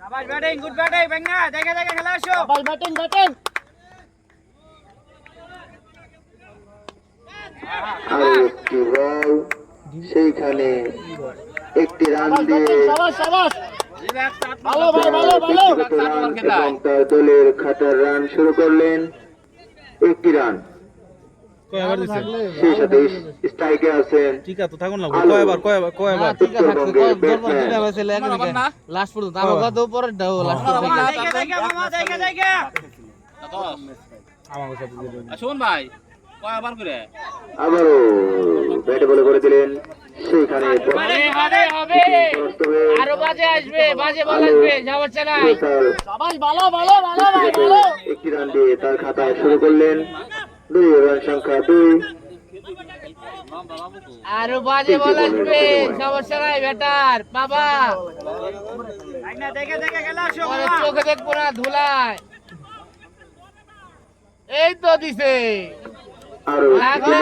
আবাস batting good batting বেঙ্গা দেখে দেখে খেলা আসো আবাস ব্যাটিং ব্যাটিং আর একটি বল সেইখানে একটি রান দিয়ে শাবাশ শাবাশ ভালো ভালো ভালো ভালো ব্যক্তিগত রান এবং তার দলের খাতার রান শুরু করলেন একটি রান কয়বার দিছে সেই সাথে স্ট্রাইকে আছেন ঠিক আছে থাকুন না আলো। কয়বার উত্তরবঙ্গের ব্যাটসম্যান লাস্ট পর্যন্ত আমার তো উপরে দাও লাস্ট মামা দেখে দেখে মামা দেখে দেখে আমার সাথে দিলেন শুন ভাই কয়বার করে আবারও ব্যাটে বলে করে দিলেন সেইখানে হবে হবে আরো বাজে আসবে বাজে বল আসবে সমস্যা নাই শাবাশ ভালো ভালো ভালো ভাই ভালো একটি রান দিয়ে তার খাতায় শুরু করলেন 2 রান সংখ্যা 2 আরো বাজে বল আসবে সমস্যা নাই ব্যাটার বাবা বেঙ্গা দেখে দেখে খেলা আসো ওরে মামা চোখে দেখবো না ধুলায় এই তো দিছে আরো লাগলে